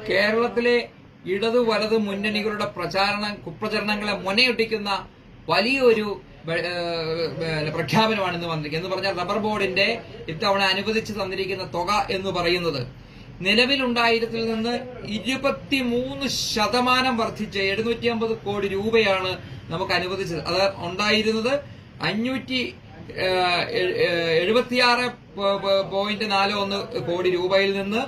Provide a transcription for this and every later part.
കേരളത്തിലെ ഇടതു വലതു മുന്നണികളുടെ കുപ്രചരണങ്ങളെ മുനയൊട്ടിക്കുന്ന വലിയൊരു പ്രഖ്യാപനമാണ് ഇന്ന് വന്നിരിക്കുന്നത്. എന്ന് പറഞ്ഞാൽ റബ്ബർ ബോർഡിന്റെ ഇത്തവണ അനുവദിച്ചു തന്നിരിക്കുന്ന തുക എന്ന് പറയുന്നത് നിലവിലുണ്ടായിരുന്നതിൽ നിന്ന് 23% വർദ്ധിച്ച് 750 കോടി രൂപയാണ് നമുക്ക് അനുവദിച്ചത്. അത് ഉണ്ടായിരുന്നത് 576.41 കോടി രൂപയിൽ നിന്ന്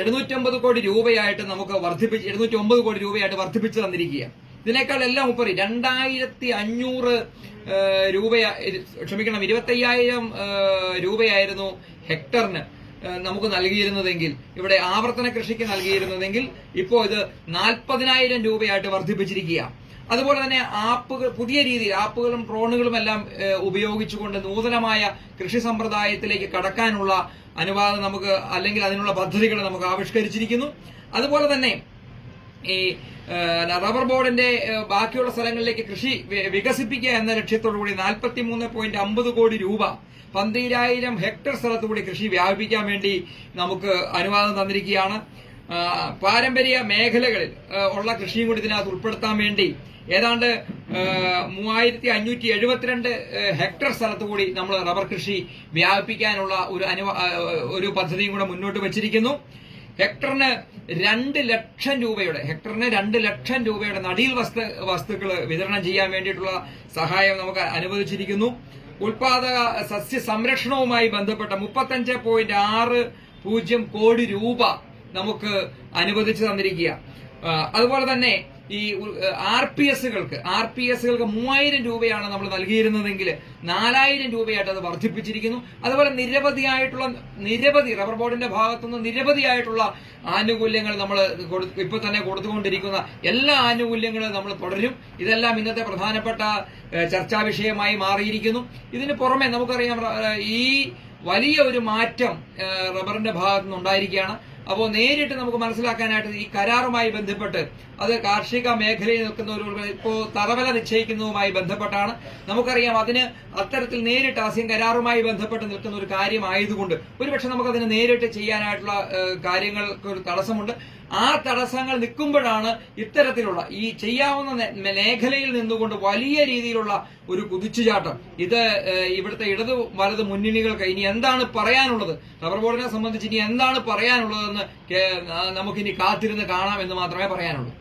750 കോടി രൂപയായിട്ട് നമുക്ക് 709 കോടി രൂപയായിട്ട് വർദ്ധിപ്പിച്ചു തന്നിരിക്കുക. ഇതിനേക്കാൾ എല്ലാം ഉപരി 2500 25,000 രൂപയായിരുന്നു ഹെക്ടറിന് നമുക്ക് നൽകിയിരുന്നതെങ്കിൽ, ഇവിടെ ആവർത്തന കൃഷിക്ക് നൽകിയിരുന്നതെങ്കിൽ ഇപ്പോൾ ഇത് 40,000 രൂപയായിട്ട് വർദ്ധിപ്പിച്ചിരിക്കുക. അതുപോലെ തന്നെ പുതിയ രീതിയിൽ ആപ്പുകളും ഡ്രോണുകളും എല്ലാം ഉപയോഗിച്ചുകൊണ്ട് നൂതനമായ കൃഷി സമ്പ്രദായത്തിലേക്ക് കടക്കാനുള്ള അനുവാദം നമുക്ക്, അല്ലെങ്കിൽ അതിനുള്ള പദ്ധതികൾ നമുക്ക് ആവിഷ്കരിച്ചിരിക്കുന്നു. അതുപോലെ തന്നെ ഈ റബ്ബർ ബോർഡിന്റെ ബാക്കിയുള്ള സ്ഥലങ്ങളിലേക്ക് കൃഷി വികസിപ്പിക്കുക എന്ന ലക്ഷ്യത്തോടുകൂടി 43.50 കോടി രൂപ 12,000 ഹെക്ടർ സ്ഥലത്തുകൂടി കൃഷി വ്യാപിപ്പിക്കാൻ വേണ്ടി നമുക്ക് അനുവാദം തന്നിരിക്കുകയാണ്. പാരമ്പര്യ മേഖലകളിൽ ഉള്ള കൃഷിയും കൂടി ഇതിനകത്ത് ഉൾപ്പെടുത്താൻ വേണ്ടി ഏതാണ്ട് 3,572 ഹെക്ടർ സ്ഥലത്തുകൂടി നമ്മൾ റബ്ബർ കൃഷി വ്യാപിപ്പിക്കാനുള്ള ഒരു പദ്ധതിയും കൂടെ മുന്നോട്ട് വെച്ചിരിക്കുന്നു. ഹെക്ടറിന് 2 ലക്ഷം രൂപയുടെ നടീൽ വസ്തുക്കൾ വിതരണം ചെയ്യാൻ വേണ്ടിയിട്ടുള്ള സഹായം നമുക്ക് അനുവദിച്ചിരിക്കുന്നു. ഉൽപാദക സസ്യ സംരക്ഷണവുമായി ബന്ധപ്പെട്ട 35.60 കോടി രൂപ നമുക്ക് അനുവദിച്ചു തന്നിരിക്കുക. അതുപോലെ തന്നെ ഈ ആർപിഎസുകൾക്ക് 3,000 രൂപയാണ് നമ്മൾ നൽകിയിരുന്നതെങ്കിൽ 4,000 രൂപയായിട്ട് അത് വർദ്ധിപ്പിച്ചിരിക്കുന്നു. അതുപോലെ നിരവധി റബ്ബർ ബോർഡിന്റെ ഭാഗത്തുനിന്ന് നിരവധിയായിട്ടുള്ള ആനുകൂല്യങ്ങൾ നമ്മൾ ഇപ്പൊ തന്നെ കൊടുത്തുകൊണ്ടിരിക്കുന്ന എല്ലാ ആനുകൂല്യങ്ങളും നമ്മൾ തുടരും. ഇതെല്ലാം ഇന്നത്തെ പ്രധാനപ്പെട്ട ചർച്ചാ വിഷയമായി മാറിയിരിക്കുന്നു. ഇതിന് പുറമെ നമുക്കറിയാം ഈ വലിയ ഒരു മാറ്റം റബ്ബറിന്റെ ഭാഗത്തുനിന്ന് ഉണ്ടായിരിക്കുകയാണ്. അപ്പോൾ നേരിട്ട് നമുക്ക് മനസ്സിലാക്കാനായിട്ട് ഈ കരാറുമായി ബന്ധപ്പെട്ട് അത് കാർഷിക മേഖലയിൽ നിൽക്കുന്നവർ ഇപ്പോൾ തറവില നിശ്ചയിക്കുന്നതുമായി ബന്ധപ്പെട്ടാണ്. നമുക്കറിയാം അതിന് അത്തരത്തിൽ നേരിട്ട് ആസ്യം കരാറുമായി ബന്ധപ്പെട്ട് നിൽക്കുന്ന ഒരു കാര്യമായതുകൊണ്ട് ഒരുപക്ഷെ നമുക്കതിന് നേരിട്ട് ചെയ്യാനായിട്ടുള്ള കാര്യങ്ങൾക്ക് ഒരു തടസ്സമുണ്ട്. ആ തടസ്സങ്ങൾ നിൽക്കുമ്പോഴാണ് ഇത്തരത്തിലുള്ള ഈ ചെയ്യാവുന്ന മേഖലയിൽ നിന്നുകൊണ്ട് വലിയ രീതിയിലുള്ള ഒരു കുതിച്ചുചാട്ടം. ഇത് ഇവിടുത്തെ ഇടതു വലത് മുന്നണികൾക്ക് ഇനി എന്താണ് പറയാനുള്ളത്, റബ്ബർ ബോർഡിനെ സംബന്ധിച്ച് ഇനി എന്താണ് പറയാനുള്ളതെന്ന് നമുക്കിനി കാത്തിരുന്ന് കാണാം എന്ന് മാത്രമേ പറയാനുള്ളൂ.